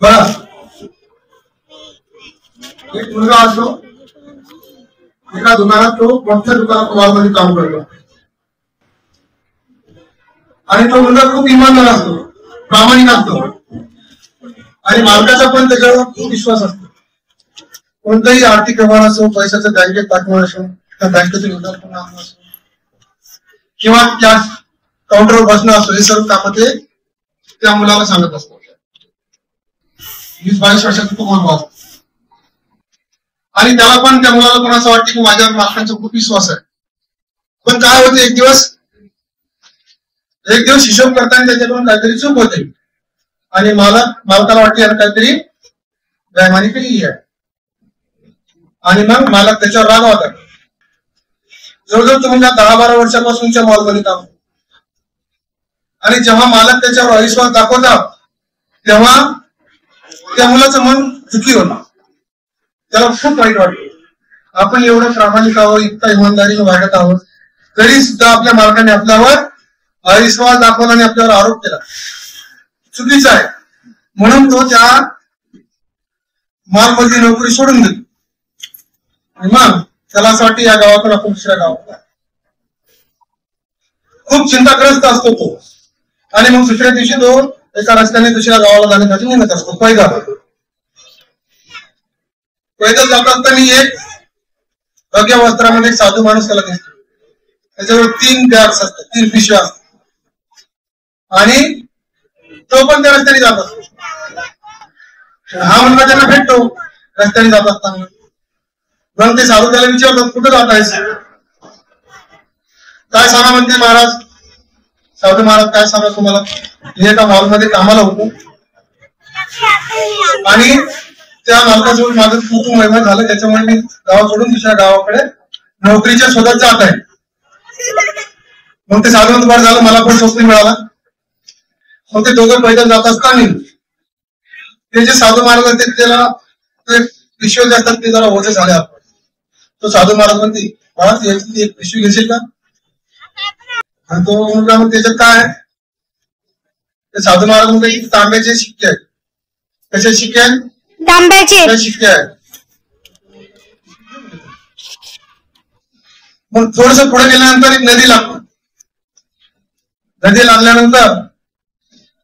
बघा, एक मुलगा असतो एका दुकानात, तो मोठ्या दुकानात मॉलमध्ये काम करतो आणि तो मुलगा खूप इमानदार असतो, प्रामाणिक असतो आणि मालकाचा पण त्याच्यावर खूप विश्वास असतो. कोणताही आर्थिक व्यवहार असो, पैशाचं बँकेत टाकणं असो, त्या बँकेतून उधार करणं असो किंवा कॅश काउंटरवर बसणं असो, हे सर्व कामं ते त्या मुलाला सांगत असतो. 20-22 वर्षाचा तो मुलगा असतो आणि त्याला पण, त्या मुलाला पण असं वाटतं की माझ्या मालकांचा खूप विश्वास आहे. पण काय होते, एक दिवस हिशोब करताना त्याच्याकडून काहीतरी चूक होते आणि मालकाला वाटते याला काहीतरी बेईमानी केली आहे आणि मग मालक त्याच्यावर रागावतात. जवळजवळ तो मुलगा 10-12 वर्षापासूनच्या मॉलमध्ये काम करतो आणि जेव्हा मालक त्याच्यावर अविश्वास दाखवतात तेव्हा त्या मुलाचं मन दुखी होतं, त्याला खूप वाईट वाटतं. आपण एवढं प्रामाणिक आहोत, इतका इमानदारीने वागत आहोत, तरी सुद्धा आपल्या मालकाने आपल्यावर अविश्वास दाखवला आणि आपल्यावर आरोप केला, चुकीचा आहे. म्हणून तो त्या मॉलमध्ये नोकरी सोडून देतो आणि मग त्याला असं वाटतं या गावातून आपण दुसऱ्या गावात. खूप चिंताग्रस्त असतो तो आणि मग दुसऱ्या दिवशी तो एका रस्त्याने दुसऱ्या गावाला जाण्यासाठी निघत असतो. पैदल जात असताना एक भगव्या वस्त्रामध्ये साधू माणूस त्याला दिसतो. त्याच्यावर 3 बॅग्स असतात, 3 पिशव्या असतात आणि तो पण त्या रस्त्याने जात असतो. हा मुलगा त्यांना भेटतो रस्त्याने जात असताना. मग ते साधू त्याला विचारतात, कुठं जात आहेस? काय सांगा म्हणते महाराज. साधू महाराज, काय सांगा तुम्हाला, मी एका मॉलमध्ये कामाला होतो आणि त्या मालकासोबत माझं खूप महिना झालं, त्याच्यामुळे मी गाव सोडून दुसऱ्या गावाकडे नोकरीच्या शोधात जात आहे. मग ते साधू बरं झालं, मला पण नोकरी मिळाला. मग ते दोघं पैदल जात असताना ते जे साधू महाराज असते त्याला ते पिशव्या जे असतात ते जरा ओझे झाले. आपण तो साधू महाराज म्हणते, महाराज याची एक पिशवी घेशील का? आणि तो मुलगा मग त्याच्यात काय आहे, ते साधू महाराज म्हणते की तांब्याचे शिक्के आहेत. कसे शिक्के आहेत? तांब्याचे शिक्के आहेत. मग थोडस पुढे गेल्यानंतर एक नदी लागतो. नदी लागल्यानंतर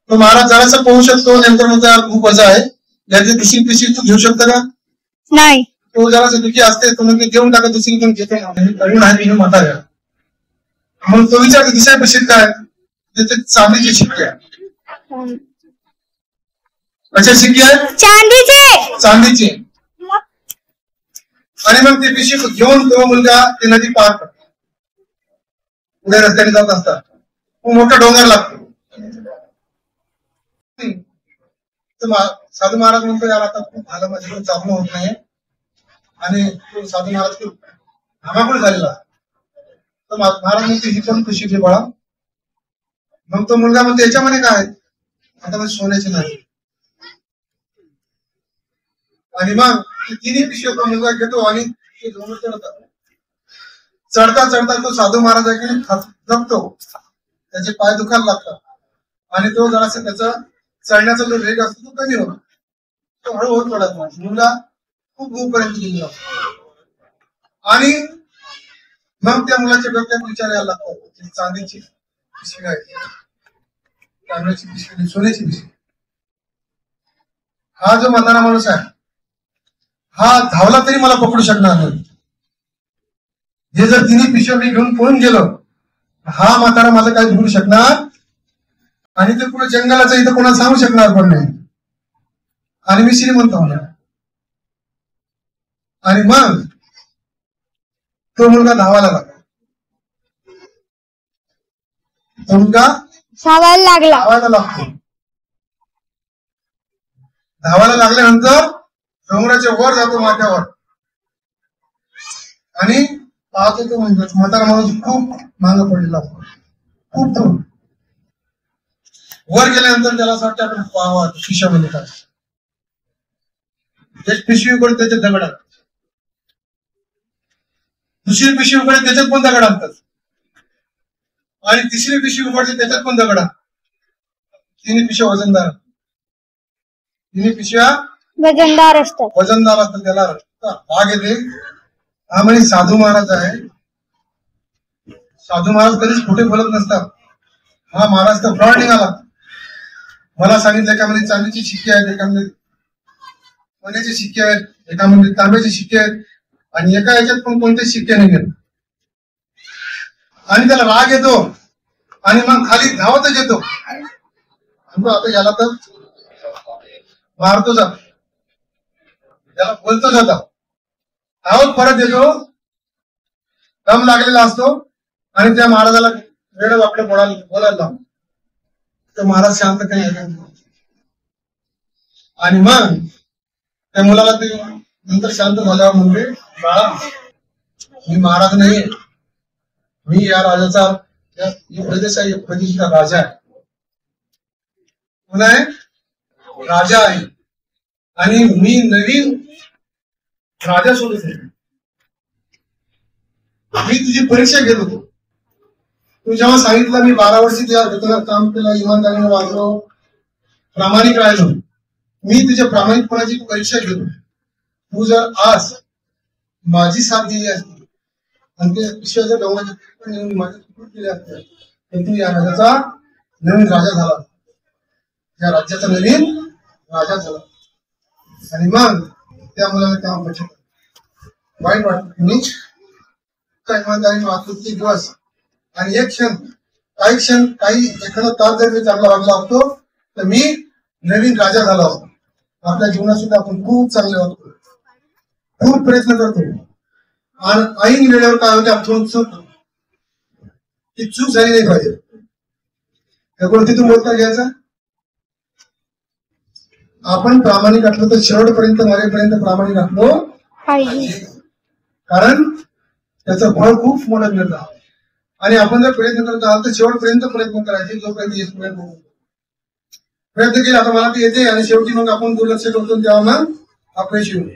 तो महाराज जरासा पोहू शकतो. नंतर म्हणतो खूप वजा आहे, याची दुसरी पिशवी तू घेऊ शकतो का? नाही. तो जरासा दुखी असते, तो म्हणजे घेऊन टाका, दुसरी पण घेतो म्हाताऱ्या. मग तो विचारतो दुसऱ्या पिशवीत काय? त्याचे चांदीचे शिक्के आहे. कसे शिक्के आहेत? चांदीचे. आणि मग ते पिशवी घेऊन तो मुलगा ती नदी पार करतो. पुढे रस्त्याने जात असतात खूप मोठा डोंगर लागतो. साधू महाराज म्हणतो, यार आता खूप झालं, माझ्याकडून चालणं होत नाही. आणि तो साधू महाराज खूप घामाकुळ झालेला. तर महाराज म्हणते ही पण पिशवी घे बाळा. मग तो मुलगा म्हणतो याच्यामध्ये काय? आता मग सोन्याचे नाही. आणि मग तिन्ही पिशवी तो मुलगा घेतो आणि ते डोंगर चढतात. चढता चढता तो साधू महाराजांकडे थकतो, त्याचे पाय दुखायला लागतात आणि तो जरासा त्याचा चढण्याचा जो वेग असतो तो कमी होतो. तो हळूहळू चढत नाही. मुलगा खूप दूरपर्यंत गेला आणि मग त्या मुलाच्या डोक्यात विचार यायला लागतो, चांदीची पिशवी आहे, तांब्याची पिशवी, सोन्याची पिशवी. हा जो म्हातारा माणूस आहे हा धावला तरी मला पकडू शकणार नाही. हे जर तिन्ही पिशव्या मी घेऊन पळून गेलो, हा म्हातारा माझं काय धरू शकणार आणि ते पुढे जंगलाचं इथं कोणाला सांगू शकणार पण नाही आणि मी श्रीमंत होणार. आणि मग तो मुलगा धावायला लागला. तो मुलगा धावायला लागतो. धावायला लागल्यानंतर डोंगराच्या वर जातो, माथ्यावर, आणि पाहतो तो म्हातारा माणूस खूप मागं पडलेला असतो, खूप दूर. वर गेल्यानंतर त्याला असं वाटतं आपण पाहावा खिशामध्ये काय. एक पिशवी उघड, त्याच्यात दगड आणतात. दुसरी पिशवी उघडते, त्याच्यात पण दगड आणतात. आणि तिसरी पिशवी उघडते, त्याच्यात पण दगड आणतात. तिन्ही पिशव्या वजनदार. तिन्ही पिशव्या वजनदार असतात. वजनदार असतात, त्याला राग येते. हा म्हणजे साधू महाराज आहे. साधू महाराज कधीच खोटे बोलत नसतात. हा महाराज तर फ्रॉड निघाला. मला सांगितलं एकामध्ये चांदीचे शिक्के आहेत, एकामध्ये सोन्याचे शिक्के आहेत, एकामध्ये तांब्याचे शिक्के आहेत, आणि एका याच्यात पण कोणते शिक्के नाही आहेत. आणि त्याला राग येतो आणि मग खाली धावतच येतो. आता याला तर मारतो जातो, त्याला बोलतो जातो, धावत परत येतो, दम लागलेला असतो आणि त्या महाराजाला वेळ आपल्या बोलायला लावतो. तर महाराज शांत काही आणि मग त्या मुलाला ते नंतर शांत झाल्यावर म्हणजे बाळा मी महाराज नाही, मी या राजाचा प्रदेशाचा राजा आहे. कोण आहे? राजा आहे. आणि मी नवीन राजा शोधत आहे. मी तुझी परीक्षा घेत होतो. तू जेव्हा सांगितलं मी 12 वर्षी तुझ्या घटनात काम केलं, इमानदारीने वागलो, प्रामाणिक राहिलो, मी तुझ्या प्रामाणिकपणाची परीक्षा घेतो. तू जर आज माझी साथ दिली असती आणि ते विश्वाच्या डोंगराच्या माझे सुपूर्द केले असते तर तू या राजाचा नवीन राजा झाला, या राज्याचा नवीन राजा झाला. आणि मग त्या मुलाला काम पटलं, वाईट वाटत मी काय इमानदारीने वागतो ते दिवस आणि एक क्षण काही एखादा तास जर मी चांगला वागला असतो तर मी नवीन राजा झाला असतो. आपल्या जीवनात सुद्धा आपण खूप चांगले वागतो, खूप प्रयत्न करतो आणि ऐन वेळेवर काय होते आपण चूक, ती चूक झाली नाही पाहिजे. तिथून बोलता घ्यायचा. आपण प्रामाणिक असलो तर शेवटपर्यंत मरेपर्यंत प्रामाणिक असलो पाहिजे, कारण त्याचं फळ खूप मोठं मिळतं. आणि आपण जर प्रयत्न करत आहात तर शेवटपर्यंत प्रयत्न करायचे, जोपर्यंत येतो प्रयत्न केला. आता मला ते येते आणि शेवटी मग आपण दुर्लक्ष करतो तेव्हा मग अपयश येऊ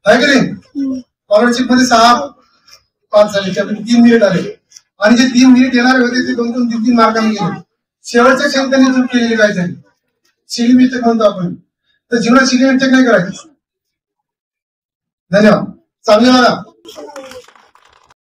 आहे की नाही. स्कॉलरशिप मध्ये 6 पास झाले, त्यापैकी 3 मिनिट आले आणि जे 3 मिनिट येणारे होते ते 2-3 मार्कांनी गेले. शेवटच्या क्षणी त्यांनी चूक केलेली काय झाली, शिली मिस्टेक म्हणतो आपण. तर जीवनात शिली मिस्टेक नाही करायची. धन्यवाद. चांगले मला